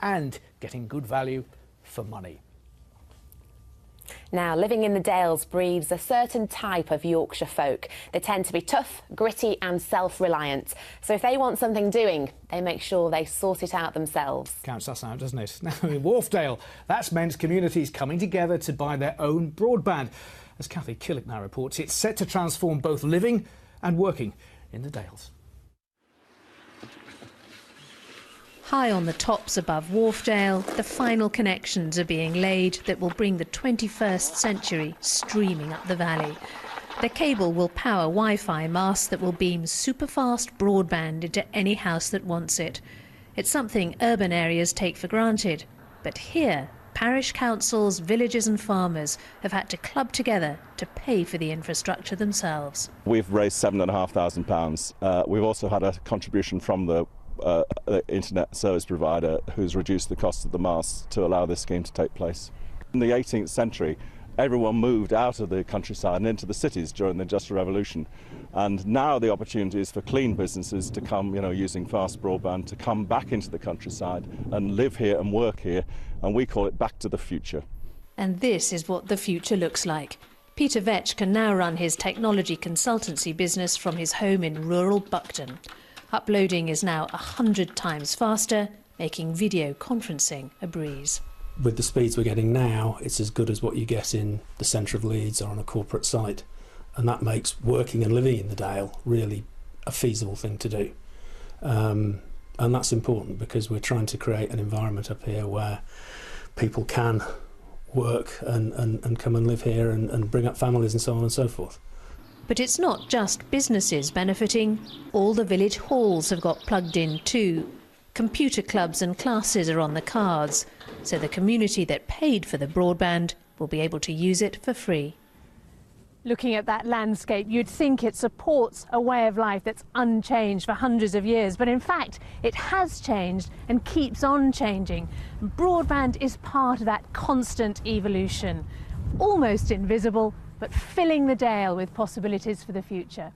and getting good value for money. Now, living in the Dales breeds a certain type of Yorkshire folk. They tend to be tough, gritty and self-reliant. So if they want something doing, they make sure they sort it out themselves. Counts us out, doesn't it? Now, in Wharfedale, that's meant communities coming together to buy their own broadband. As Kathy Killick now reports, it's set to transform both living and working in the Dales. High on the tops above Wharfedale, the final connections are being laid that will bring the 21st century streaming up the valley. The cable will power Wi-Fi masts that will beam superfast broadband into any house that wants it. It's something urban areas take for granted. But here, parish councils, villages and farmers have had to club together to pay for the infrastructure themselves. We've raised £7,500. We've also had a contribution from the internet service provider who's reduced the cost of the masts to allow this scheme to take place. In the 18th century, everyone moved out of the countryside and into the cities during the Industrial Revolution, and now the opportunity is for clean businesses to come, using fast broadband, to come back into the countryside and live here and work here, and we call it back to the future. And this is what the future looks like. Peter Vetch can now run his technology consultancy business from his home in rural Buckton. Uploading is now 100 times faster, making video conferencing a breeze. With the speeds we're getting now, it's as good as what you get in the centre of Leeds or on a corporate site. And that makes working and living in the Dale really a feasible thing to do. And that's important because we're trying to create an environment up here where people can work and come and live here and bring up families and so on and so forth. But it's not just businesses benefiting. All the village halls have got plugged in too. Computer clubs and classes are on the cards, so the community that paid for the broadband will be able to use it for free. Looking at that landscape, you'd think it supports a way of life that's unchanged for hundreds of years, but in fact it has changed and keeps on changing. Broadband is part of that constant evolution, almost invisible, but filling the Dale with possibilities for the future.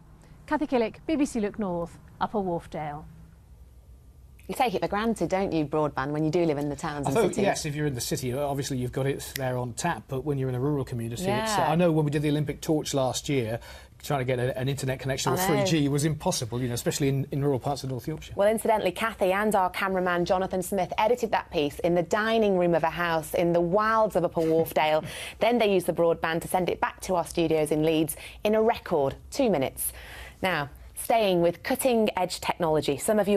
Kathy Killick, BBC Look North, Upper Wharfedale. You take it for granted, don't you, broadband, when you do live in the towns and cities? Yes, if you're in the city, obviously you've got it there on tap, but when you're in a rural community, Yeah. I know when we did the Olympic torch last year, trying to get an internet connection with 3G was impossible, especially in rural parts of North Yorkshire. Well, incidentally, Kathy and our cameraman Jonathan Smith edited that piece in the dining room of a house in the wilds of Upper Wharfedale. Then they used the broadband to send it back to our studios in Leeds in a record 2 minutes. Now, staying with cutting-edge technology, some of you